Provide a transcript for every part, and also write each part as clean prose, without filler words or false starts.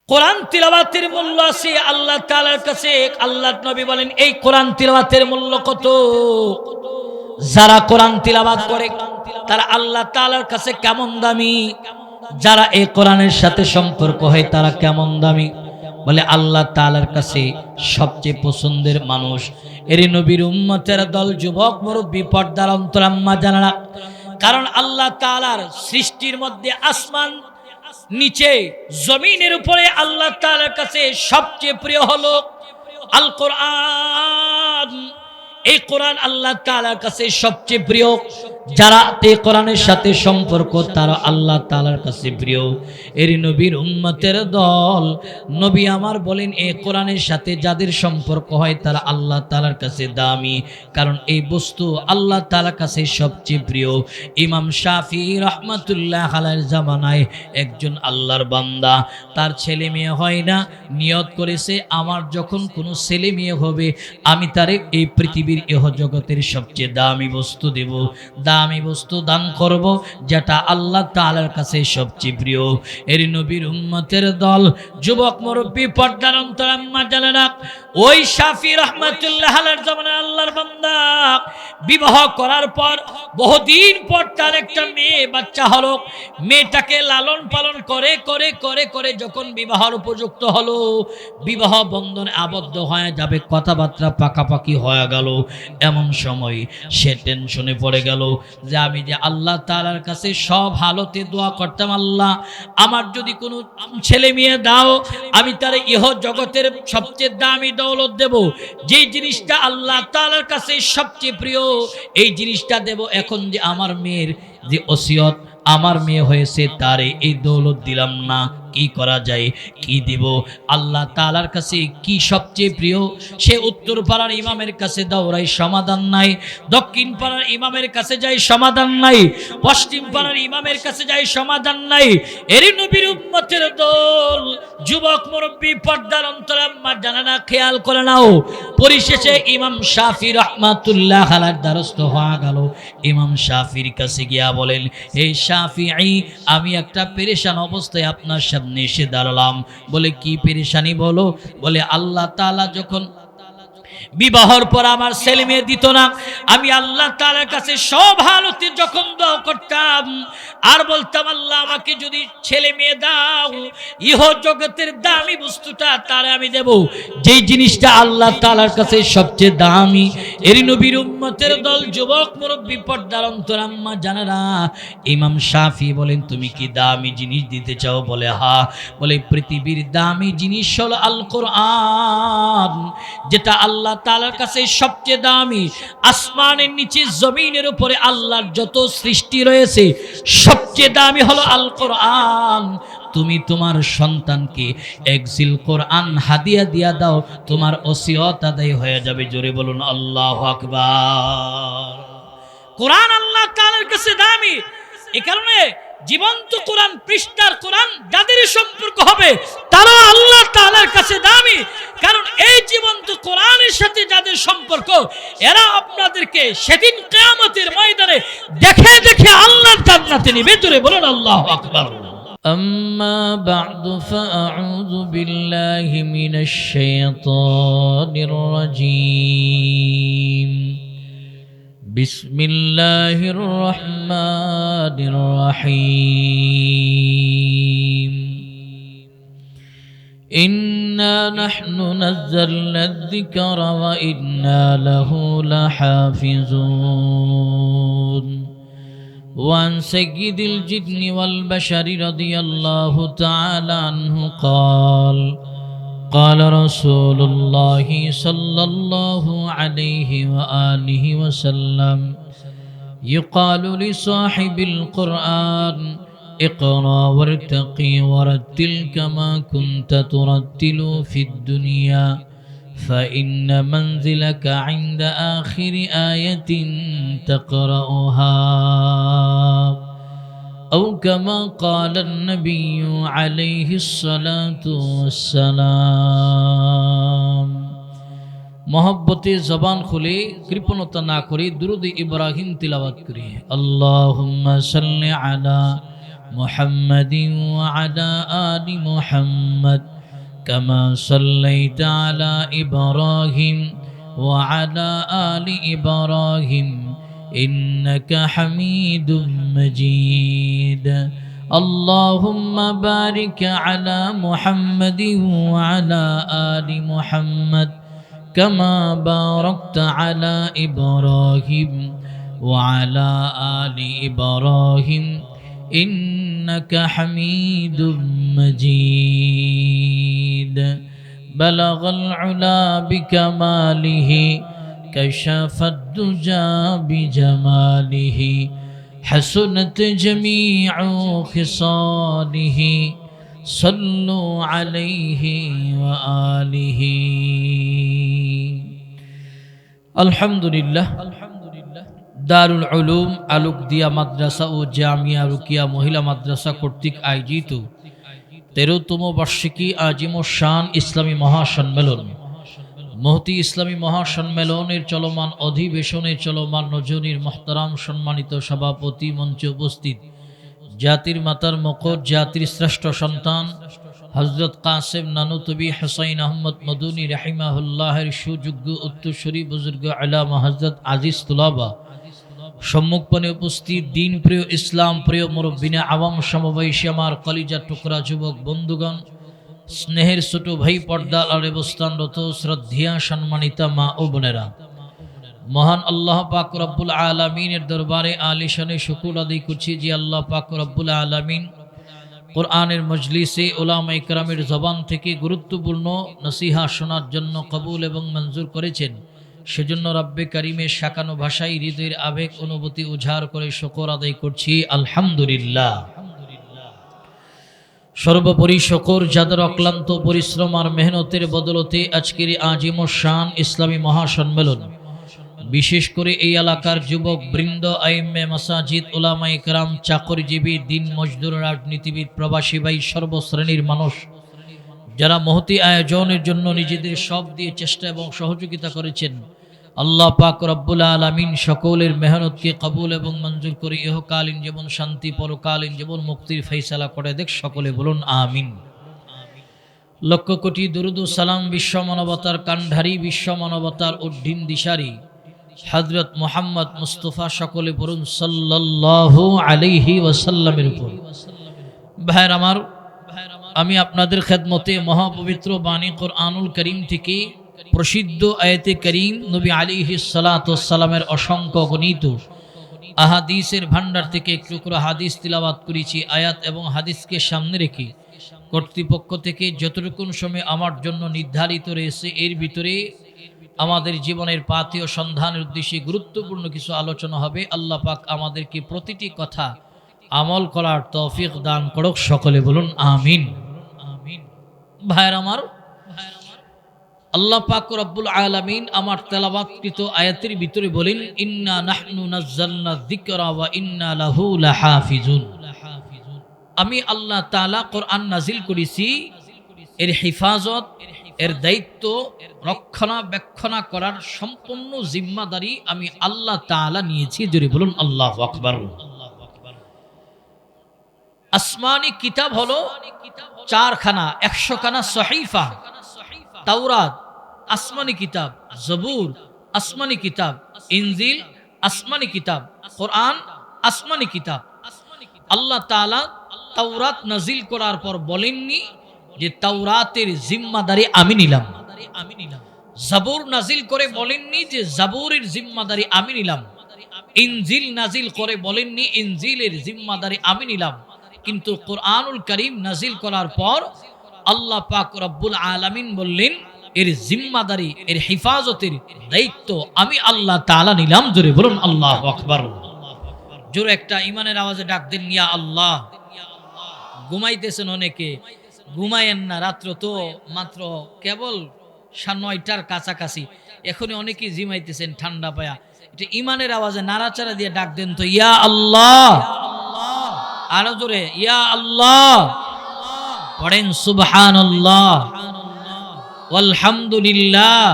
কোরআন তিলাওয়াতের মূল্য আছে আল্লাহ তাআলার কাছে। আল্লাহর নবী বলেন এই কোরআন তিলাওয়াতের মূল্য কত? যারা কোরআন তিলাওয়াত করে তারা আল্লাহ তাআলার কাছে কেমন দামি, যারা এই কোরআনের সাথে সম্পর্ক হয় তারা কেমন দামি। বলে আল্লাহ তাআলার কাছে সবচেয়ে পছন্দের মানুষ এর নবীর উম্মতের দল, যুবক, মুরব্বী, পর্দার অন্তরাম্মা জানারা। কারণ আল্লাহ তাআলার সৃষ্টির মধ্যে আসমান নিচে জমিনের উপরে আল্লাহ তাআলার কাছে সবচেয়ে প্রিয় হলো আল কোরআন। এই কোরআন আল্লাহ তাআলার কাছে সবচেয়ে প্রিয়। যারা এই কোরআনের সাথে সম্পর্ক তারা আল্লাহ তাআলার কাছে প্রিয়। এর নবীর উম্মতের দল, নবী আমার বলেন এই কোরআনের সাথে যাদের সম্পর্ক হয় তারা আল্লাহ তাআলার কাছে দামি, কারণ এই বস্তু আল্লাহ তাআলার কাছে সবচেয়ে প্রিয়। ইমাম শাফি রাহমাতুল্লাহ আলাইহির জামানায় একজন আল্লাহর বান্দা, তার ছেলে মেয়ে হয় না, নিয়ত করেছে আমার যখন কোনো ছেলে মেয়ে হবে আমি তারে এই পৃথিবীর ইহ জগতের সবচেয়ে দামি বস্তু দেব, দামি বস্তু দান করব, যেটা আল্লাহ তাআলার কাছে সবচেয়ে প্রিয়। এর নবীর উম্মতের দল, যুবক, মুরব্বী, পর্দার অন্তরাম্মা জানেনা, ওই শাফি রাহমাতুল্লাহ আলাইহির জামানায় আল্লাহর বান্দা বিবাহ করার পর বহুদিন পর তার একটা মেয়ে বাচ্চা হলো। মেয়েটাকে লালন পালন করে করে করে করে যখন বিবাহের উপযুক্ত হলো, বিবাহ বন্ধনে আবদ্ধ হয়ে যাবে, কথাবার্তা পাকাপাকি হয়ে গেল, এমন সময় সে টেনশনে পড়ে গেল যে আমি যে আল্লাহ তাআলার কাছে সব হালতে দোয়া করতাম, আল্লাহ আমার যদি কোনো ছেলে মেয়ে দাও আমি তার ইহ জগতের সবচেয়ে দামি দৌলত দেব, যেই জিনিসটা আল্লাহ তাআলার কাছে সবচেয়ে প্রিয় এই জিনিসটা দেব। এখন যে আমার মেয়ের যে ওসিয়ত, আমার মেয়ে হয়েছে তারে এই দৌলত দিলাম না, কি করা যায়, কি দিব? আল্লাহ তাআলার কাছে কি সবচেয়ে প্রিয়? সে উত্তর পাড়ার ইমামের কাছে দৌড়াই, সমাধান নাই। দক্ষিণ পাড়ার ইমামের কাছে যাই, সমাধান নাই। পশ্চিম পাড়ার ইমামের কাছে যাই, সমাধান নাই। এর নবীর উম্মতের দল, যুবক, মুরব্বী, পর্দার অন্তরাম্মা জানেনা, খেয়াল করে নাও। পরিশেষে ইমাম শাফি রাহমাতুল্লাহ আলাইহির দ্বারস্থ হয়ে গেল। ইমাম শাফির কাছে গিয়া বলেন, এই শাফিঈ, আমি একটা পেরেশান অবস্থায় আপনার সামনে এসে দাঁড়ালাম। বলে কি পেরেশানি বলো? বলে আল্লাহ তাআলা যখন বিবাহর পর আমার ছেলে মেয়ে দিত না, আমি আল্লাহ তাআলার কাছে সব হালতে যখন দোয়া করতাম আর বলতাম আল্লাহ আমাকে যদি ছেলে মেয়ে দাও, ইহ জগতের দামি বস্তুটা তারে আমি দেব, যেই জিনিসটা আল্লাহ তাআলার কাছে সবচেয়ে দামি। এর নবীর উম্মতের দল, যুবক, মুরব্বী, পর্দার অন্তরাম্মা জানেনা, ইমাম শাফি বলেন তুমি কি দামি জিনিস দিতে চাও? বলে হ্যাঁ। বলে পৃথিবীর দামি জিনিস হলো আল কোরআন, যেটা আল্লাহ তাআলার কাছে সবচেয়ে দামি। আসমানের নিচে জমিনের উপরে আল্লাহর যত সৃষ্টি রয়েছে সবচেয়ে দামি হলো আল কোরআন। তুমি তোমার সন্তানকে একজিল কোরআন হাদিয়া দিয়া দাও, তোমার ওসিয়ত আদায় হয়ে যাবে। জোরে বলুন আল্লাহু আকবার। কোরআন আল্লাহ তাআলার কাছে দামি। এই কারণে জীবন্ত কোরআন, পৃষ্ঠার কোরআন যাদের সম্পর্ক হবে তারা আল্লাহ তাআলার কাছে দামি। কারণ এই জীবন্ত কোরআনের সাথে যাদের সম্পর্ক, এরা আপনাদেরকে সেদিন কিয়ামতের ময়দানে দেখে দেখে আল্লাহর জান্নাতে নিবে। জোরে বলুন আল্লাহু আকবার। أما بعد فأعوذ بالله من الشيطان الرجيم. بسم الله الرحمن الرحيم. إنا نحن نزلنا الذكر وإنا له لحافظون. وعن سيد الجن والبشر رضي الله تعالى عنه قال قال رسول الله صلى الله عليه وآله وسلم يقال لصاحب القرآن اقرأ وارتقي ورتل كما كنت ترتل في الدنيا فإن منزلك عند آخر آية تقرأها أو كما قال النبي عليه الصلاة والسلام. محبت زبان খুলে কৃপণতা না করে দুরূদ ইব্রাহিম তিলাওয়াত করি। আল্লাহুম্মা সাল্লি আলা মুহাম্মাদিন ওয়া আলা আলি মুহাম্মাদ كما صليت على إبراهيم وعلى آل إبراهيم إنك حميد مجيد اللهم بارك على محمد وعلى آل محمد كما باركت على إبراهيم وعلى آل إبراهيم إنك حميد مجيد بلغ العلا بكماله كشف الدجى بجماله حسنت جميع خصاله صلوا عليه وآله الحمد لله দারুল উলুম আলোকদিয়া মাদ্রাসা ও জামিয়া রুকিয়া মহিলা মাদ্রাসা কর্তৃক আয়োজিত 13তম বার্ষিকী আজিম শান ইসলামী মহাসম্মেলন মহতি ইসলামী মহাসম্মেলনের চলমান অধিবেশনে চলমান নজনীর মোহতারাম সম্মানিত সভাপতি মঞ্চে উপস্থিত জাতির মাতার মকর জাতির শ্রেষ্ঠ সন্তান হযরত কাসেম নানুতবি হুসাইন আহমদ মদনী রাহিমাহুল্লাহের সুযোগ্য উত্তরসূরি বুজুর্গ আল্লামা হযরত আজিজ তুলাবা সম্মুখপানে উপস্থিত দিন প্রিয় ইসলাম প্রিয় মুরব্বিনে আওয়াম সমবয়সী আমার কলিজার টুকরা যুবক বন্ধুগণ স্নেহের ছোট ভাই পর্দা আর অবস্থানরত শ্রদ্ধেয়া সম্মানিতা মা ও বোনেরা মহান আল্লাহ পাক রব্বুল আলামিনের দরবারে আলিশানে শুকর আদায় করছি যে আল্লাহ পাক রব্বুল আলামিন কোরআনের মজলিসে উলামায়ে কেরামের জবান থেকে গুরুত্বপূর্ণ নসিহা শোনার জন্য কবুল এবং মঞ্জুর করেছেন সেজন্য রব্বে কারিমের শাকানো ভাষায় হৃদয়ের আবেগ অনুভূতি উজাড় করে শুকর আদায় করছি আলহামদুলিল্লাহ। সর্বোপরি শুকর যাদের অক্লান্ত পরিশ্রম আর মেহনতের বদলতে আজকের আজিম শান ইসলামী মহাসম্মেলন বিশেষ করে এই এলাকার যুবক বৃন্দ আইম্মে মাসাজিদ উলামায়ে কেরাম চাকরিজীবী দিন মজদুর রাজনীতিবিদ প্রবাসী ভাই সর্বশ্রেণীর মানুষ যারা মহতি আয়োজনের জন্য নিজেদের সব দিয়ে চেষ্টা এবং সহযোগিতা করেছেন আল্লাহ পাক রব্বুল আলামিন সকলের মেহনতকে কবুল এবং মঞ্জুর করে ইহকালীন জীবন শান্তি পরকালীন জীবন মুক্তির ফয়সালা করে দেখ সকলে বলুন আমিন। লক্ষ কোটি দুরুদ ও সালাম বিশ্ব মানবতার কান্ডারি বিশ্ব মানবতার উদ্দিন দিশারি হযরত মুহাম্মদ মুস্তাফা সকলে বলুন সাল্লাল্লাহু আলাইহি ওয়াসাল্লামের উপর। ভাইরা আমার, আমি আপনাদের খেদমতে মহাপবিত্র বাণী কোরআনুল করিম থেকে প্রসিদ্ধ আয়াতে করিম নবী আলাইহিস সালাতু ওয়াস সালামের অসংখ্য গণিত আহাদিসের ভান্ডার থেকে একটু করে হাদিস তিলাওয়াত করেছি। আয়াত এবং হাদিসকে সামনে রেখে কর্তৃপক্ষ থেকে যতটুকু সময় আমার জন্য নির্ধারিত রয়েছে এর ভিতরে আমাদের জীবনের পাথেয় সন্ধানের উদ্দেশ্যে গুরুত্বপূর্ণ কিছু আলোচনা হবে। আল্লাহ পাক আমাদেরকে প্রতিটি কথা আমল করার তৌফিক দান করুক, সকলে বলুন আমিন। ভাইয়ের আমার, আল্লাহ পাক রব্বুল আলামিন আমার তেলাওয়াতকৃত আয়াতের ভিতরে বলেন ইন্না নাহনু নাযালনা যিকরা ওয়া ইন্না লাহু লাহাফিজুন। আমি আল্লাহ তাআলা কোরআন নাজিল করেছি, এর হেফাজত এর দায়িত্ব রক্ষণাবেক্ষণা করার সম্পূর্ণ জিম্মাদারি আমি আল্লাহ তাআলা নিয়েছি। জোরে বলুন আল্লাহু আকবার। আসমানি কিতাব হলো 4 খানা, 100 খানা সহিফা। তাওরাত আসমানি কিতাব, জবুর আসমানি কিতাব, ইনজিল আসমানি কিতাব, কোরআন আসমানি কিতাব। আল্লাহ তাআলা তাওরাত নাজিল করার পর বলেননি যে তাওরাতের জিম্মাদারি আমি নিলাম। জবুর নাজিল করে বলেননি যে জবুরের জিম্মাদারি আমি নিলাম। ইনজিল নাজিল করে বলেননি ইনজিলের জিম্মাদারি আমি নিলাম। কিন্তু কোরআনুল কারীম নাজিল করার পর আল্লাহ পাক রব্বুল আলামিন বললেন এর জিম্মাদারি এর হেফাজতের দায়িত্ব আমি আল্লাহ তাআলা নিলাম। জোরে বলুন আল্লাহু আকবার। জোরে একটা ইমানের আওয়াজে ডাক দেন ইয়া আল্লাহ। ঘুমাইতেছেন অনেকে, ঘুমায়েন না, রাত্র তো মাত্র কেবল 9টার কাছাকাছি, এখনই অনেকেই জিমাইতেছেন ঠান্ডা পায়া। এটা ইমানের আওয়াজে নাড়াচাড়া দিয়ে ডাক দেন তো ইয়া আল্লাহ। আরো জোরে ইয়া আল্লাহ পড়েন সুবহানাল্লাহ ওয়ালহামদুলিল্লাহ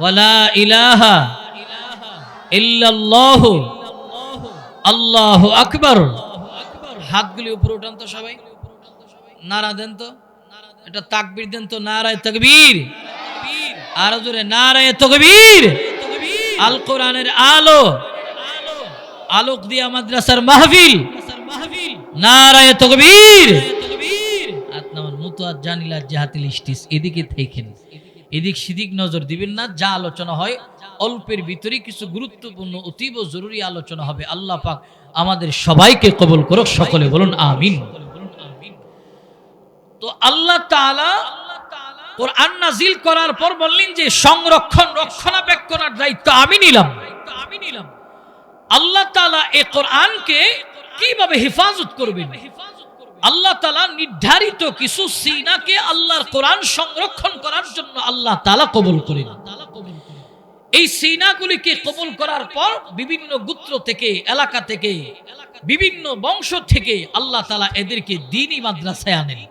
ওয়ালা ইলাহা ইল্লাল্লাহ আল্লাহু আকবার। হাতগুলি উপরে উঠান তো সবাই, নাড়া দেন তো, এটা তাকবীর দেন তো, নারায়ে তাকবীর। আর জোরে নারায়ে তাকবীর। আল কোরআনের আলো, আলোক দিয়া মাদ্রাসার মাহফিল, নারায়ে তাকবীর। আপনার মুতাদ জানিলা জাহাতিল ইস্তিস, এদিকে থাকেন, এদিক সেদিক নজর দিবেন না। যা আলোচনা হয় অল্পের ভিতরে কিছু গুরুত্বপূর্ণ অতীব জরুরি আলোচনা হবে। আল্লাহ পাক আমাদের সবাইকে কবুল করুক, সকলে বলুন আমিন। তো আল্লাহ তাআলা কোরআন নাজিল করার পর বললেন যে সংরক্ষণ রক্ষণাবেক্ষণের দায়িত্ব আমি নিলাম। আল্লাহ তাআলা এই কোরআনকে কিভাবে হেফাজত করবেন, আল্লাহ তাআলা নির্ধারিত কিছু সিনাকে আল্লাহর কোরআন সংরক্ষণ করার জন্য আল্লাহ তাআলা কবুল করেন। এই সিনাগুলিকে কবুল করার পর বিভিন্ন গোত্র থেকে, এলাকা থেকে, বিভিন্ন বংশ থেকে আল্লাহ তাআলা এদেরকে দ্বীনি মাদ্রাসায় আনেন।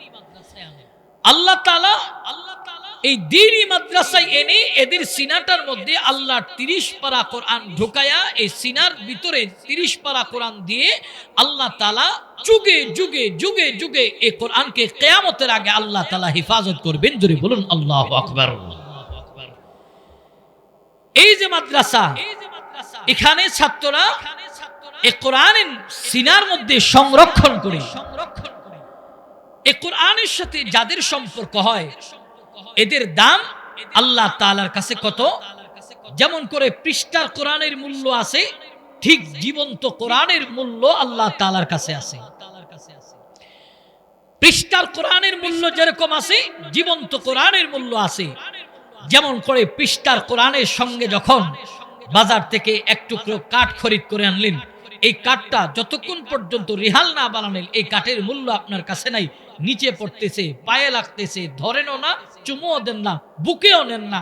আল্লাহ তাআলা এই দ্বীনি মাদ্রাসায় এনে এদের সিনাটার মধ্যে আল্লাহর 30 পারা কোরআন ঢুকায়া এই সিনার ভিতরে 30 পারা কোরআন দিয়ে আল্লাহ তাআলা যুগে যুগে যুগে যুগে এই কোরআনকে কিয়ামতের আগে আল্লাহ তাআলা হেফাজত করবেন। জোরে বলুন আল্লাহু আকবার। এই যে মাদ্রাসা, এখানে ছাত্ররা এই কোরআনের সিনার মধ্যে সংরক্ষণ করে, এই কোরআনের সাথে যাদের সম্পর্ক হয় এদের দাম আল্লাহ তাআলার কাছে কত? যেমন করে পৃষ্ঠার কোরআনের মূল্য আছে, ঠিক জীবন্ত কোরআনের মূল্য আল্লাহ তাআলার কাছে আছে। পৃষ্ঠার কোরআনের মূল্য যেরকম আছে, জীবন্ত কোরআনের মূল্য আছে। যেমন করে পৃষ্ঠার কোরআনের সঙ্গে যখন বাজার থেকে এক টুকরো কাঠ খরিদ করে আনলেন, এই কাঠটা যতক্ষণ পর্যন্ত রিহাল না বানালেন এই কাঠের মূল্য আপনার কাছে নাই, নিচে পড়তেছে, পায়ে লাগতেছে, ধরেনও না, চুমুও দেন না, বুকেও নেন না।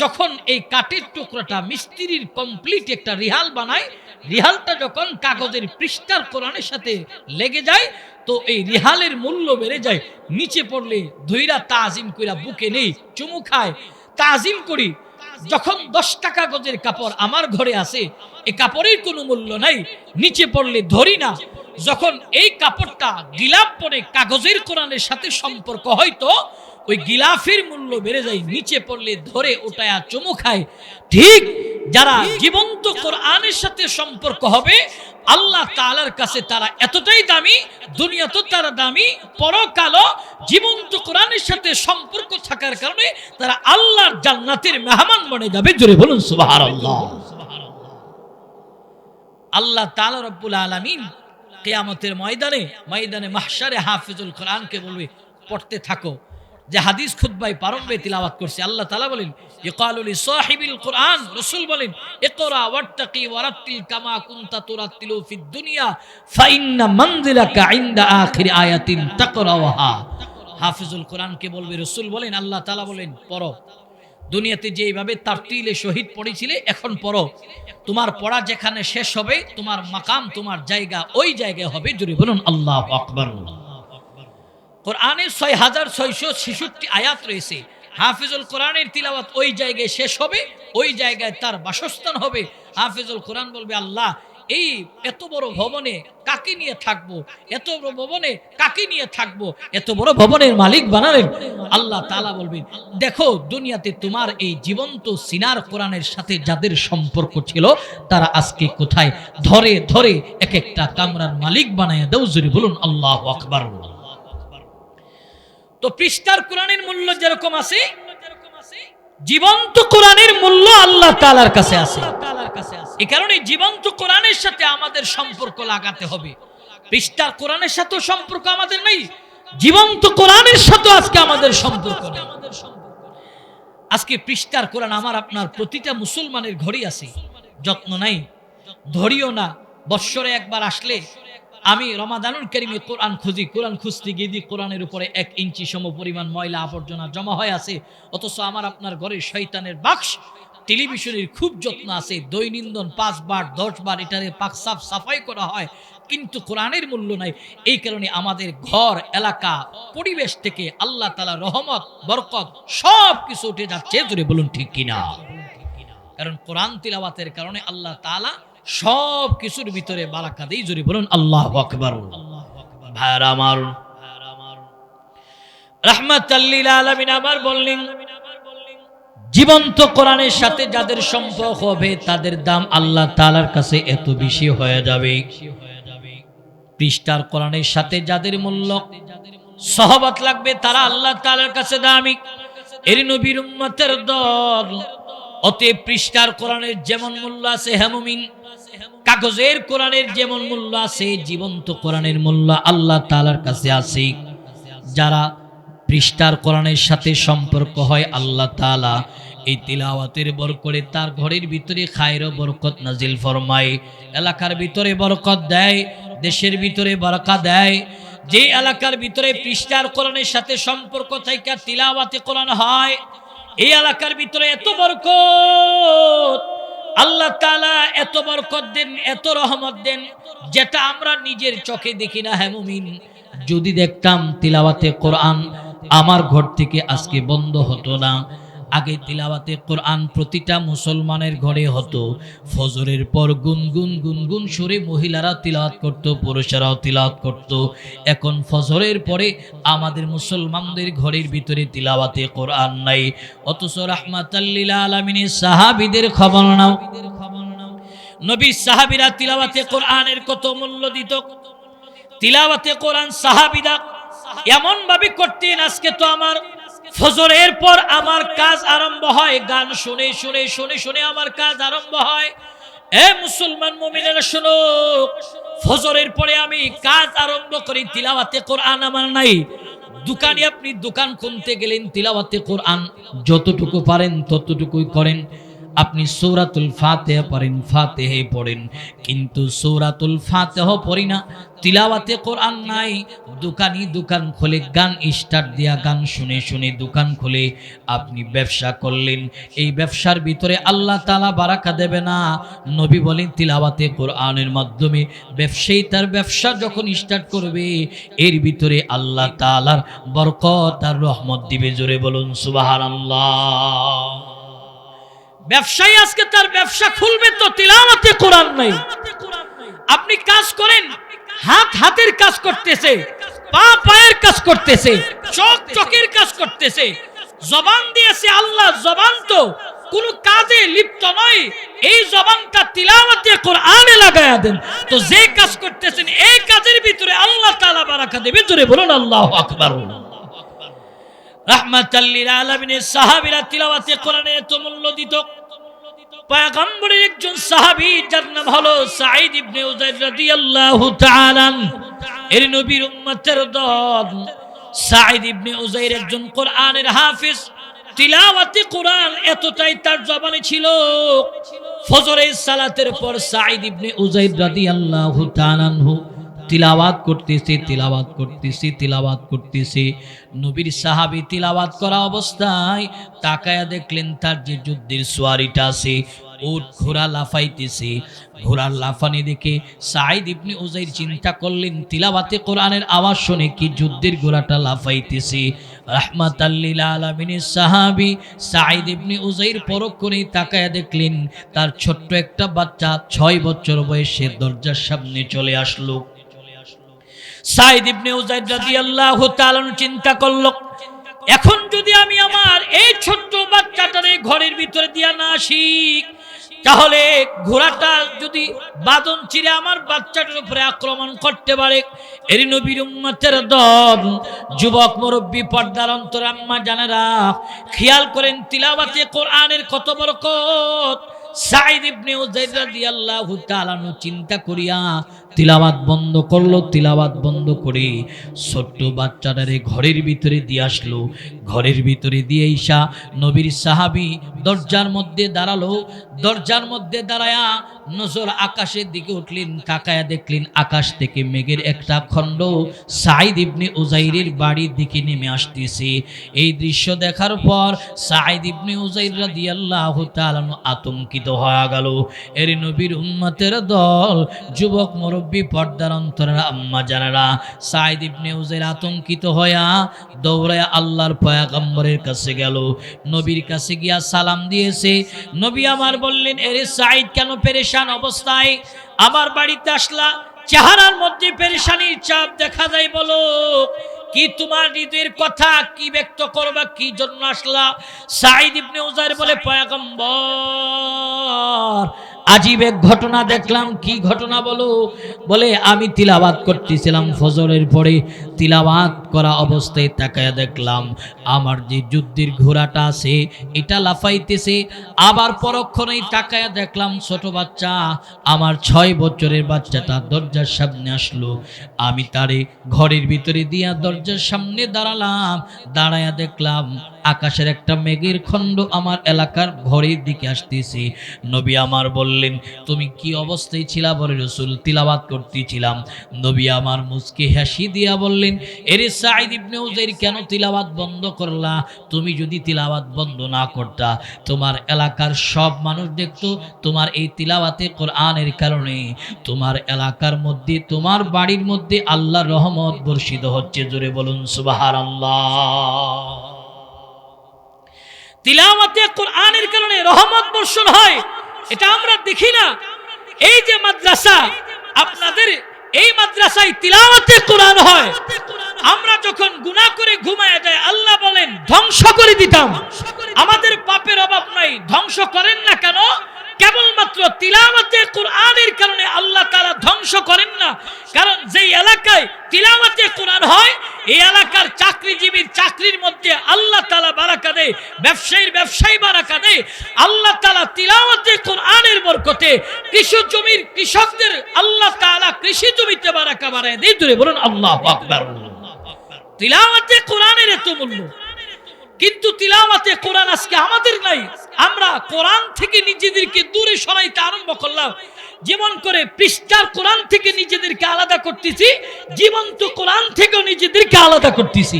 যখন এই কাঠের টুকরাটা মিস্ত্রির কমপ্লিট একটা রিহাল বানায়, রিহালটা যখন কাগজের পৃষ্ঠার কোরআনের সাথে লেগে যায় তো এই রিহালের মূল্য বেড়ে যায়। নিচে পড়লে ধইরা তাজিম কইরা বুকে নেই, চুমু খায়, তাজিম করি। যখন 10 টাকা গজের কাপড় আমার ঘরে আছে, এই কাপড়ের কোনো মূল্য নাই, নিচে পড়লে ধরি না। যখন এই কাপড়টা গিলাফ পরে কাগজের কোরআনের সাথে সম্পর্ক হয়তো ওই গিলাফের মূল্য বেড়ে যায়, নিচে পড়লে ধরে ওটায়া চুমু খায়। ঠিক যারা জীবন্ত কোরআনের সাথে সম্পর্ক হবে আল্লাহ তাআলার কাছে তারা এতটাই দামি, দুনিয়া তো তারা দামি, পরকালও জীবন্ত কোরআনের সাথে সম্পর্ক থাকার কারণে তারা আল্লাহর জান্নাতের মেহমান বনে যাবে। জোরে বলুন সুবহানাল্লাহ। আল্লাহ তাআলা রব্বুল আলামিন কিয়ামতের ময়দানে মাহশারে হাফিজুল কোরআনকে বলবে পড়তে থাকো। যে হাদিস খুতবায় প্রারম্ভে তিলাওয়াত করছে, আল্লাহ তাআলা বলেন ইকালু লি সাহিবিল কোরআন, রাসূল বলেন ইকরা ওয়াত্তাকি ওয়ারাত্তিল কামা কুনতা তুরাত্তিলু ফিদ দুনিয়া ফাইন্না মানজিলাকা ইনদা আখির আয়াতিন তাকরাউহা। হাফিজুল কোরআনকে বলবে, রাসূল বলেন, আল্লাহ তাআলা বলেন পড়ো। দুনিয়াতে যেভাবে তারতিলে শহীদ পড়েছিলে এখন পড়ো, তোমার পড়া যেখানে শেষ হবে তোমার মাকাম, তোমার জায়গা ওই জায়গায় হবে। জোরে বলুন আল্লাহু আকবার। কোরআনে 6666 আয়াত রয়েছে। হাফিজুল কোরআনের তিলাওয়াত ওই জায়গায় শেষ হবে, ওই জায়গায় তার বাসস্থান হবে। হাফিজুল কোরআন বলবে, আল্লাহ এই এত বড় ভবনে কাকে নিয়ে থাকবো, এত বড় ভবনে কাকে নিয়ে থাকবো, এত বড় ভবনের মালিক বানালেন। আল্লাহ তাআলা বলবেন, দেখো দুনিয়াতে তোমার এই জীবন্ত সিনার কোরআনের সাথে যাদের সম্পর্ক ছিল তারা আজকে কোথায়? ধরে ধরে এক একটা কামরার মালিক বানায় দাও। জোরে বলুন আল্লাহু আকবার। তো পৃষ্ঠার কোরআনের মূল্য যেরকম আছে, জীবন্ত কোরআনের মূল্য আল্লাহ তাআলার কাছে আছে। এই কারণে জীবন্ত কোরআনের সাথে আমাদের সম্পর্ক লাগাতে হবে। পৃষ্ঠার কোরআনের সাথে সম্পর্ক আমাদের নেই, জীবন্ত কোরআনের সাথে আজকে আমাদের সম্পর্ক নেই। আজকে পৃষ্ঠার কোরআন আমার আপনার প্রতিটা মুসলমানের ঘরেই আছে, যত্ন নাই, ধরিও না। বৎসরে একবার আসলে আমি রমাদানুল কারীমে কোরআন খুঁজি, কোরআন খুঁজতে গিয়ে দিই কোরআনের উপরে 1 ইঞ্চি সম পরিমাণ ময়লা আবর্জনা জমা হয়ে আছে। অথচ আমার আপনার ঘরে শয়তানের বাক্স, টেলিভিশনের খুব যত্ন আছে, দৈনন্দিন 5 বার 10 বার এটারে পাক সাফ সাফাই করা হয়, কিন্তু কোরআনের মূল্য নাই। এই কারণে আমাদের ঘর, এলাকা, পরিবেশ থেকে আল্লাহ তাআলা রহমত, বরকত সব কিছু উঠে যাচ্ছে। জোরে বলুন ঠিক কিনা? কারণ কোরআন তিলাওয়াতের কারণে আল্লাহ তাআলা সব কিছুর ভিতরে বারাকা দেই। জোরে বলুন আল্লাহু আকবার। ভাইরা আমার, রাহমাতাল লিল আলামিন আবার বললেন, জীবন্ত কোরআনের সাথে যাদের সম্পর্ক হবে তাদের দাম আল্লাহ তাআলার কাছে এত বেশি হয়ে যাবে। পৃষ্ঠার কোরআনের সাথে যাদের মূল্য সহবত লাগবে তারা আল্লাহ তাআলার কাছে দামি। এর নবীর উম্মতের দল। অতএব পৃষ্ঠার কোরআনের যেমন মূল্য আছে হে মুমিন, কাগজের কোরআনের যেমন মূল্য আছে, জীবন্ত কোরআনের মূল্য আল্লাহ তাআলার কাছে আছে। যারা পৃষ্ঠার কোরআনের সাথে সম্পর্ক হয় আল্লাহ তাআলা এই তিলাওয়াতের বরকতে তার ঘরের ভিতরে খায়র বরকত নাজিল ফরমায়, এলাকার ভিতরে বরকত দেয়, দেশের ভিতরে বরকত দেয়। যে এলাকার ভিতরে পৃষ্ঠার কোরআনের সাথে সম্পর্ক থেকে তিলাওয়াতে কোরআন হয়, এই এলাকার ভিতরে এত বরকত আল্লাহ তাআলা, এত বরকত দেন, এত রহমত দেন, যেটা আমরা নিজের চোখে দেখি না। হে মুমিন, যদি দেখতাম তিলাওয়াতে কোরআন আমার ঘর থেকে আজকে বন্ধ হতো না। আগে তিলাওয়াতে কোরআন প্রতিটা মুসলমানের ঘরে হতো। ফজরের পর গুনগুন গুনগুন সুরে মহিলারা তিলাওয়াত করত, পুরুষেরাও তিলাওয়াত করত। এখন ফজরের পরে আমাদের মুসলমানদের ঘরের ভিতরে তিলাওয়াতে কোরআন নাই। অথচ রাহমাতাল লিল আলামিনের সাহাবীদের খবর নাও, নবীর সাহাবীরা তিলাওয়াতে কোরআনের কত মূল্য দিত। তিলাওয়াতে কোরআন সাহাবীরা এমন ভাবে করতেন, আজকে তো আমার ফজরের পর আমার কাজ আরম্ভ হয়, গান শুনে শুনে শুনে শুনে আমার কাজ আরম্ভ হয়। এ মুসলমান মুমিনেরা শোনো, ফজরের পরে আমি কাজ আরম্ভ করি, তিলাওয়াতে কোরআন আমার নাই। দোকানে আপনি দোকান খুলতে গেলেন, তিলাওয়াতে কোরআন যতটুকু পারেন ততটুকুই করেন। আপনি সূরাতুল ফাতিহা পড়েন, ফাতিহা পড়েন, কিন্তু সূরাতুল ফাতিহা পড়ি না, তিলাওয়াতে কোরআন নাই। দোকানি দোকান খুলে গান স্টার্ট দিয়া গান শুনে শুনে দোকান খুলে আপনি ব্যবসা করলেন। এই ব্যবসার ভিতরে আল্লাহ তাআলা বারাকা দেবে না। নবী বলেন তিলাওয়াতে কোরআনের মাধ্যমে ব্যবসায়ী তার ব্যবসা যখন স্টার্ট করবে, এর ভিতরে আল্লাহ তাআলার বরকত আর রহমত দিবে। জোরে বলুন সুবহানাল্লাহ। ব্যবসায়ী আজকে তার ব্যবসা খুলবে তো তিলাওয়াতে কোরআন নাই। আপনি কাজ করেন, হাত হাতের কাজ করতেছে, পা পায়ের কাজ করতেছে, চোখ চোখের কাজ করতেছে, জবান দিয়েছে আল্লাহ, জবান তো কোন কাজে লিপ্ত নয়, এই জবানটা তিলাওয়াতে কোরআনে লাগায়া দেন, তো যে কাজ করতেছেন এই কাজের ভিতরে আল্লাহ তাআলা বারাকা দেবে। জোরে বলুন আল্লাহু আকবার। রাহমাতাল লিল আলামিনের সাহাবীরা তিলাওয়াতে কোরআনের এত মূল্য দিত। পয়গম্বরের একজন সাহাবী যার নাম হলো সাঈদ ইবনে উযাইর রাদিয়াল্লাহু তাআলা, এর নবীর উম্মতের দল। সাঈদ ইবনে উযাইর একজন কোরআনের হাফেজ। তিলাওয়াতে কোরআন এতটাই তার জবানে ছিল, ফজরের সালাতের পর সাঈদ ইবনে উযাইর রাদিয়াল্লাহু তাআলা তিলাওয়াত করতেছে, তিলাওয়াত করতেছে, তিলাওয়াত করতেছে। নবীর সাহাবী তিলাওয়াত করা অবস্থায় তাকায়া দেখলেন তার যে যুদ্ধের সোয়ারিটা আছে, উট ঘোড়া লাফাইতেছে। ঘোড়ার লাফানি দেখে সাঈদ ইবনে উযাইর চিন্তা করলেন তিলাওয়াতে কোরআনের আওয়াজ শুনে কি যুদ্ধের ঘোড়াটা লাফাইতেছে। রাহমাতাল লিল আলামিনের সাহাবী সাঈদ ইবনে উযাইর পরক্ষণে তাকায়া দেখলেন তার ছোট্ট একটা বাচ্চা 6 বছর বয়সে দরজার সামনে চলে আসলো। সাঈদ ইবনে উযাইর রাদিয়াল্লাহু তাআলা চিন্তা করল, এখন যদি আমি আমার এই ছোট্ট বাচ্চাটারে ঘরের ভিতরে দিয়া না আসি, তাহলে ঘোড়াটা যদি বাঁধন চিরে আমার বাচ্চাটার উপরে আক্রমণ করতে পারে। এর নবীর উম্মতের দল, যুবক মুরব্বী, পর্দার অন্তর আম্মা জানেরা, খেয়াল করেন তিলাওয়াতে কোরআনের কত বরকত। সাঈদ ইবনে উযাইর রাদিয়াল্লাহু তাআলা চিন্তা করিয়া তিলাওয়াত বন্ধ করলো। তিলাওয়াত বন্ধ করে ছোট্ট বাচ্চাটারে ঘরের ভিতরে দিয়ে আসলো। ঘরের ভিতরে দিয়ে ঈশা নবীর সাহাবী দরজার মধ্যে দাঁড়ালো। দরজার মধ্যে দাঁড়ায়া নজর আকাশের দিকে উঠলেন, তাকায়া দেখলেন আকাশ থেকে মেঘের একটা খণ্ড সাঈদ ইবনে উযাইরের বাড়ির দিকে নেমে আসতেছে। এই দৃশ্য দেখার পর সাঈদ ইবনে উযাইর রাদিয়াল্লাহু তাআলা আতঙ্কিত হয়ে গেল। এর নবীর উম্মতের দল, যুবক মুরব্বী, পর্দার অন্তরের আম্মা জানেরা, সাঈদ ইবনে উযাইর আতঙ্কিত হয়া দৌড়ায় আল্লাহর পয়গম্বরের কাছে গেল। নবীর কাছে গিয়া সালাম দিয়েছে। নবী আমার বললেন, এরে সাঈদ, কেন পেরেশান অবস্থায় আমার বাড়িতে আসলা? চেহারার মধ্যে পেরেশানির চাপ দেখা যায়, বলো কি তোমার হৃদয়ের কথা কি ব্যক্ত করবা, কি জন্য আসলা? সাঈদ ইবনে উযাইর বলে, পয়গম্বর আজীব এক ঘটনা দেখলাম। কি ঘটনা বলো? বলে, আমি তিলাওয়াত করতেছিলাম ফজরের পরে, তিলাওয়াত করা অবস্থায় তাকায়া দেখলাম আমার যে যুদ্ধের ঘোড়াটা আছে এটা লাফাইতেছে। আবার পরক্ষণেই তাকায়া দেখলাম ছোট বাচ্চা, আমার 6 বছরের বাচ্চাটা দরজার সামনে আসলো। আমি তারে ঘরের ভিতরে দিয়া দরজার সামনে দাঁড়ালাম। দাঁড়ায়া দেখলাম আকাশের একটা মেঘের খণ্ড আমার এলাকার ঘরের দিকে আসতেছে। নবী আমার বললেন, তুমি কি অবস্থায় ছিলা? বলে, রাসূল তিলাওয়াত করতেছিলাম। নবী আমার মুস্কি হাসি দিয়া বললেন, এরে সাঈদ ইবনে উযাইর, কেন তিলাওয়াত বন্ধ করলা? তুমি যদি তিলাওয়াত বন্ধ না করতা, তোমার এলাকার সব মানুষ দেখতো তোমার এই তিলাওয়াতে কোরআনের কারণে তোমার এলাকার মধ্যে, তোমার বাড়ির মধ্যে আল্লাহর রহমত বর্ষিত হচ্ছে। জোরে বলুন সুবহানাল্লাহ। তিলাওয়াতে কোরআনের কারণে রহমত বর্ষণ হয়, এটা আমরা দেখি না? এই যে মাদ্রাসা, আপনাদের এই মাদ্রাসায় তিলাওয়াতে কোরআন হয়। আমরা যখন গুনাহ করে ঘুমায় যাই, আল্লাহ বলেন ধ্বংস করে দিতাম। আমাদের পাপের অভাব নাই, ধ্বংস করেন না কেন? কেবলমাত্র তিলাওয়াতে কোরআনের কারণে আল্লাহ তাআলা ধ্বংস করেন না। কারণ যেই এলাকায় তিলাওয়াতে কোরআন হয়, এই এলাকার চাকরিজীবীর চাকরির মধ্যে আল্লাহ তাআলা বারাকা দেয়, ব্যবসায়ীর ব্যবসায় বারাকা দেয়। আল্লাহ তাআলা তিলাওয়াতে কোরআনের বরকতে কৃষি জমির কৃষকদের আল্লাহ তাআলা কৃষি জমিতে বারাকা বাড়ায় দেয়। জোরে বলুন আল্লাহু আকবার। তিলাওয়াতে কোরআনের এত মূল্য, কিন্তু তিলাওয়াতে কোরআন আজকে আমাদের নাই। আমরা কোরআন থেকে নিজেদেরকে দূরে সরাইতে আরম্ভ করলাম। যেমন করে পৃষ্ঠার কোরআন থেকে নিজেদেরকে আলাদা করতেছি, জীবন্ত কোরআন থেকেও নিজেদেরকে আলাদা করতেছি।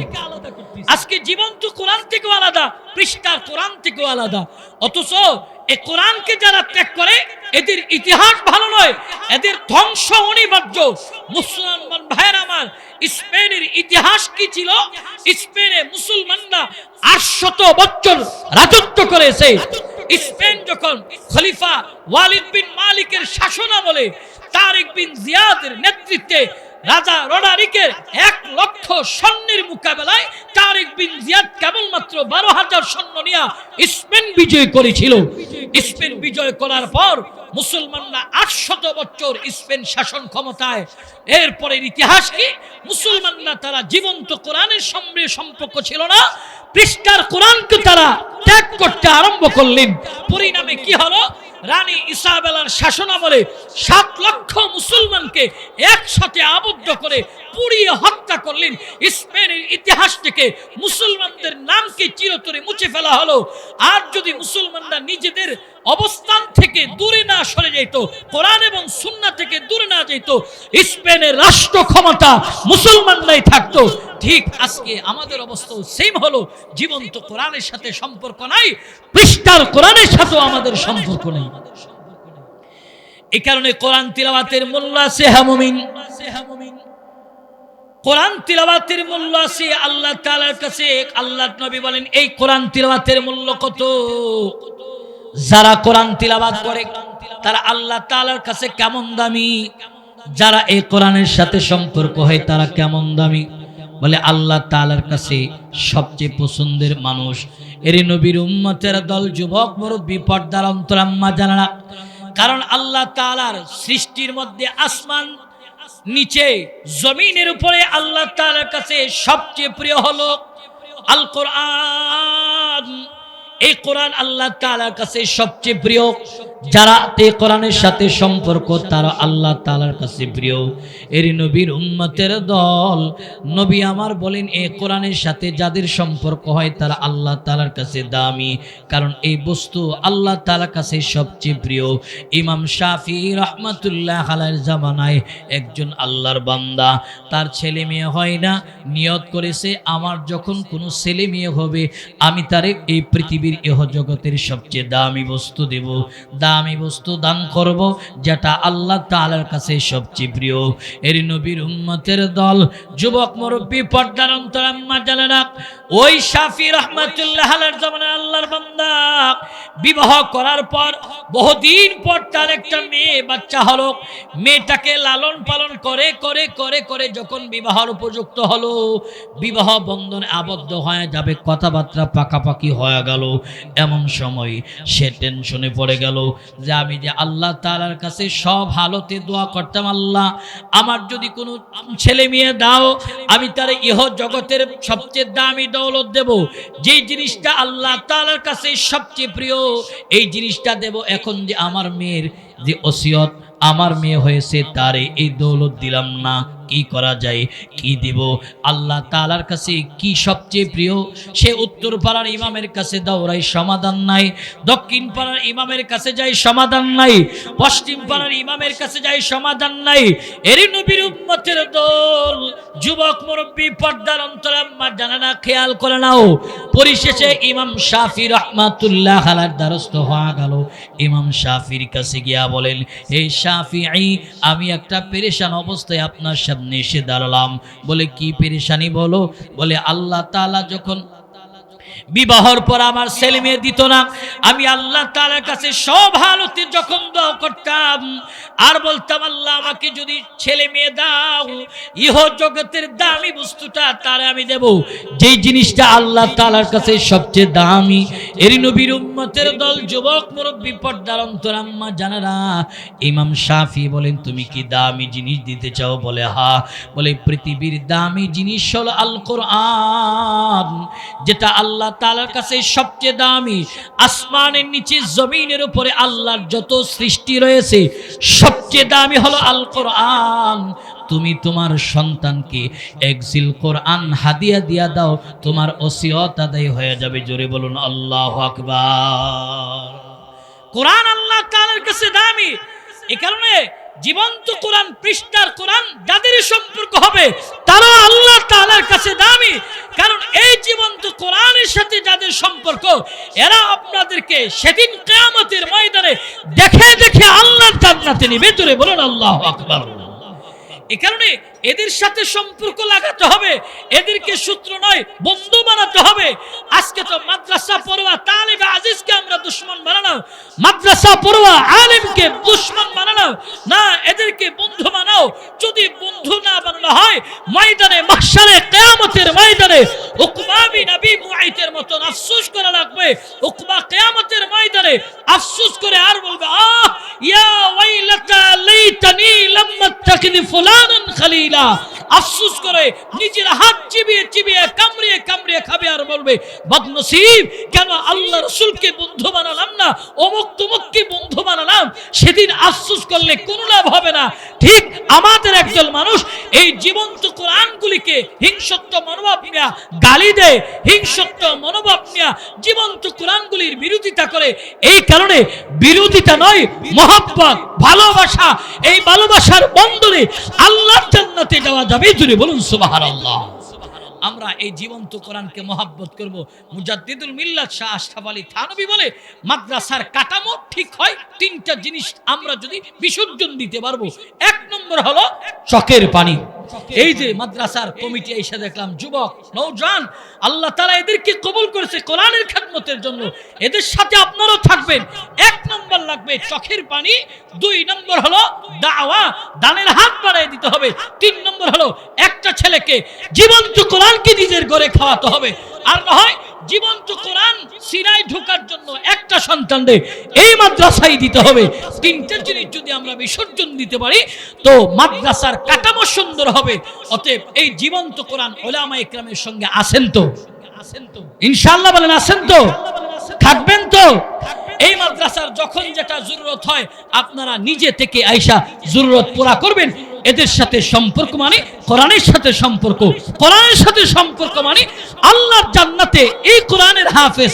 আজকে জীবন্ত কোরআন থেকেও আলাদা, পৃষ্ঠার কোরআন থেকেও আলাদা। অথচ এই কোরআনকে যারা ত্যাগ করে, এদের ইতিহাস ভালো নয়, এদের ধ্বংস অনিবার্য। মুসলমান ভাইয়ের আমার, স্পেনের ইতিহাস কি ছিল? স্পেনে মুসলমানরা 800 বছর রাজত্ব করেছে। স্পেন যখন খলিফা ওয়ালিদ বিন মালিকের শাসনামলে তারিক বিন জিয়াদের নেতৃত্বে রাজা রডারিকের 1 লক্ষ সৈন্যের মোকাবেলায় তারিক বিন জিয়াদ কেবলমাত্র 12,000 সৈন্য নিয়ে স্পেন বিজয় করেছিল। স্পেন বিজয় করার পর মুসলমানরা 800 বছর স্পেন শাসন ক্ষমতায়। এরপরের ইতিহাস কি? মুসলমানরা তারা জীবন্ত কোরআনের সঙ্গে সম্পর্ক ছিল না, পৃষ্ঠার কোরআনকে তারা ত্যাগ করতে আরম্ভ করলেন। পরিণামে কি হলো? রানী ইসাবেলার শাসনামলে 7 লক্ষ মুসলমানকে একসাথে আবদ্ধ করে পুড়িয়ে হত্যা করলেন। স্পেনের ইতিহাস থেকে মুসলমানদের নামকে চিরতরে মুছে ফেলা হলো। আর যদি মুসলমানরা নিজেদের অবস্থান থেকে দূরে না সরে যেত, কোরআন এবং সুন্নাহ থেকে দূরে না যেত, স্পেনের রাষ্ট্র ক্ষমতা মুসলমানরাই থাকতো। ঠিক আজকে আমাদের অবস্থা সেম হলো। জীবন্ত কোরআনের সাথে সম্পর্ক নাই, পৃষ্ঠার কোরআনের সাথেও আমাদের সম্পর্ক নেই। এই কারণে কোরআন তিলাওয়াতের মূল্য আছে। হ্যাঁ মুমিন, কোরআন তিলাওয়াতের মূল্য আছে আল্লাহ তাআলার কাছে। আল্লাহর নবী বলেন, এই কোরআন তিলাওয়াতের মূল্য কত? যারা কোরআন তিলাওয়াত করে তারা আল্লাহ তাআলার কাছে কেমন দামি, যারা এই কোরআনের সাথে সম্পর্ক হয় তারা কেমন দামি। বলে, আল্লাহ তাআলার কাছে সবচেয়ে পছন্দের মানুষ এর নবীর উম্মতের দল, যুবক মুরব্বী, পর্দার অন্তরাম্মা জানারা। কারণ আল্লাহ তাআলার সৃষ্টির মধ্যে আসমান নিচে জমিনের উপরে আল্লাহ তাআলার কাছে সবচেয়ে প্রিয় হলো আল কোরআন। এই কোরআন আল্লাহ তাআলার কাছে সবচেয়ে প্রিয়। যারা এই কোরআনের সাথে সম্পর্ক তারা আল্লাহ তাআলার কাছে প্রিয়। এর নবীর উম্মতের দল, নবী আমার বলেন, এই কোরআনের সাথে যাদের সম্পর্ক হয় তারা আল্লাহ তাআলার কাছে দামি। কারণ এই বস্তু আল্লাহ তাআলার কাছে সবচেয়ে প্রিয়। ইমাম শাফিঈ রাহমাতুল্লাহ আলাইহির জামানায় একজন আল্লাহর বান্দা, তার ছেলে মেয়ে হয় না, নিয়ত করেছে আমার যখন কোনো ছেলে মেয়ে হবে আমি তারে এই পৃথিবীর ইহ জগতের সবচেয়ে দামি বস্তু দেব, দামি বস্তু দান করব, যেটা আল্লাহ তাআলার কাছে সবচেয়ে প্রিয়। এর নবীর উম্মতের দল, যুবক মুরব্বী, পর্দার অন্তর আম্মা জানেনা, ওই শাফি রহমাতুল্লাহ আলাইহির জামানার আল্লাহর বান্দা বিবাহ করার পর বহুদিন পর তার একটা মেয়ে বাচ্চা হলো। মেয়েটাকে লালন পালন করে করে করে করে যখন বিবাহের উপযুক্ত হলো, বিবাহ বন্ধনে আবদ্ধ হয়ে যাবে, কথাবার্তা পাকাপাকি হয়ে গেল, এমন সময় সে টেনশনে পড়ে গেল যে আমি যে আল্লাহ তাআলার কাছে সব হালতে দোয়া করতাম, আল্লাহ আমার যদি কোনো ছেলে মেয়ে দাও, আমি তার ইহ জগতের সবচেয়ে দামি দৌলত দেব, যেই জিনিসটা আল্লাহ তাআলার কাছে সবচেয়ে প্রিয়, এই জিনিসটা দেব। এখন যে আমার মেয়ের যে ওসিয়ত, আমার মেয়ে হয়েছে, তারে এই দৌলত দিলাম না, কি করা যায়, কি দিব? আল্লাহ তাআলার কাছে কি সবচেয়ে প্রিয়? সে উত্তর পাড়ার ইমামের কাছে দৌড়াই, সমাধান নাই। দক্ষিণ পাড়ার ইমামের কাছে যাই, সমাধান নাই। পশ্চিম পাড়ার ইমামের কাছে যাই, সমাধান নাই। এরই নবীর উম্মতের দল, যুবক মুরব্বী, পর্দার অন্তর আম্মা জানেনা, খেয়াল করে নাও। পরিশেষে ইমাম শাফি রাহমাতুল্লাহ আলাইহির দ্বারস্থ হয়ে গেল। ইমাম শাফির কাছে গিয়া বলেন, এই শাফিঈ, আমি একটা পেরেশান অবস্থায় আপনার সামনে এসে দাঁড়ালাম। বলে, কি পেরেশানি বলো? বলে, আল্লাহ তাআলা যখন বিবাহর পর আমার ছেলে মেয়ে দিত না, আমি আল্লাহ তাআলার কাছে সব হালতে যখন দোয়া করতাম আর বলতাম, আল্লাহ আমাকে যদি ছেলে মেয়ে দাও, ইহ জগতের দামি বস্তুটা তারে আমি দেব, যেই জিনিসটা আল্লাহ তাআলার কাছে সবচেয়ে দামি। এর নবীর উম্মতের দল, যুবক মুরব্বী, পর্দার অন্তর আম্মা জানেনা, ইমাম শাফি বলেন, তুমি কি দামি জিনিস দিতে চাও? বলে, হ্যাঁ। বলে, পৃথিবীর দামি জিনিস হলো আল কোরআন, যেটা আল্লাহ তাআলার কাছে সবচেয়ে দামি। আসমানের নিচে, জমিনের উপরে আল্লাহর যত সৃষ্টি রয়েছে, সবচেয়ে দামি হলো আল কোরআন। তুমি তোমার সন্তানকে একজিল কোরআন হাদিয়া দিয়া দাও, তোমার ওসিয়ত আদায় হয়ে যাবে। জোরে বলুন আল্লাহু আকবার। কোরআন আল্লাহ তাআলার কাছে দামি। এই কারণে জীবন্ত কোরআন, পৃষ্ঠার কোরআন যাদের সম্পর্ক হবে, তারা আল্লাহ তাআলার কাছে দামি। কারণ এই জীবন্ত কোরআনের সাথে যাদের সম্পর্ক, এরা আপনাদেরকে সেদিন কিয়ামতের ময়দানে দেখে দেখে আল্লাহর জান্নাতে নিবে। জোরে বলুন আল্লাহু আকবার। এই কারণে এদের সাথে সম্পর্ক লাগাতে হবে, এদেরকে সূত্র নয় বন্ধু বানাতে হবে। আজকে তো মাদ্রাসা পড়ুয়া তালিবে আজিজকে আমরা দুশমন বানানো, মাদ্রাসা পড়ুয়া আলেমকে দুশমন বানানো না, এদেরকে বন্ধু বানাও। যদি বন্ধু না বানানো হয়, ময়দানে মাহশারে কিয়ামতের ময়দানে উকবা বিন আবি মুআইতের মতন আফসোস করা লাগবে। উকবা কিয়ামতের ময়দানে আফসোস করে আর বলবে, আহ ইয়া ওয়াইলাতা লাইতানি লাম আত্তাখিয ফুলানান খালিলা। আফসোস করে নিজের হাত চিবিয়ে চিবিয়ে কামড়িয়ে কামড়িয়ে খাবে আর বলবে, বদনসিব, কেন আল্লাহ রাসূলকে বন্ধু বানালাম না, অমুক তমুককে বন্ধু বানালাম। সেদিন আফসোস করলে কোনো লাভ হবে না। ঠিক আমাদের একজন মানুষ এই জীবন্ত কোরআনগুলিকে হিংসত্ব মনোভাব নিয়ে গালি দেয়, হিংসত্ব মনোভাব নিয়ে জীবন্ত কোরআনগুলির বিরোধিতা করে। এই কারণে বিরোধিতা নয়, মহব্বত, ভালোবাসা, এই ভালোবাসার বন্ধনে আল্লাহর জান্নাতে যাওয়া যাবে। জুড়ে বলুন সুবহানাল্লাহ। আমরা এই জীবন্ত কোরআনকে মহব্বত করব। মুজাদ্দিদুল মিল্লাত শাহ আশরাফ আলী থানভী বলে, মাদ্রাসার কাঠামো ঠিক হয় তিনটা জিনিস আমরা যদি বিসর্জন দিতে পারবো। এক নম্বর হলো চকের পানি। এই যে মাদ্রাসার কমিটি এসে দেখলাম, যুবক নওজওয়ান, আল্লাহ তাআলা এদেরকে কবুল করেছে কোরআনের খেদমতের জন্য, এদের সাথে আপনারাও থাকবেন। এক নম্বর লাগবে চোখের পানি, দুই নম্বর হলো দাওয়া, দানের হাত বাড়ায় দিতে হবে, তিন নম্বর হলো একটা ছেলেকে জীবন্ত কোরআনকে নিজের ঘরে খাওয়াতে হবে। আর না হয় জীবন্ত কোরআন সিনায় ঢোকার জন্য একটা সন্তানদের এই মাদ্রাসায় দিতে হবে। তিনটা জিনিস যদি আমরা বিসর্জন দিতে পারি, তো মাদ্রাসার কাঠামো সুন্দর হবে। অতএব এই জীবন্ত কোরআন উলামায়ে কেরামের সঙ্গে আসেন তো, ইনশাআল্লাহ বলেন, আসেন তো, থাকবেন তো। এই মাদ্রাসার যখন যেটা জরুরত হয়, আপনারা নিজে থেকে আইসা জরুরত পুরা করবেন। এদের সাথে সম্পর্ক মানে কোরআনের সাথে সম্পর্ক, কোরআনের সাথে সম্পর্ক মানে আল্লাহর জান্নাতে এই কোরআনের হাফেজ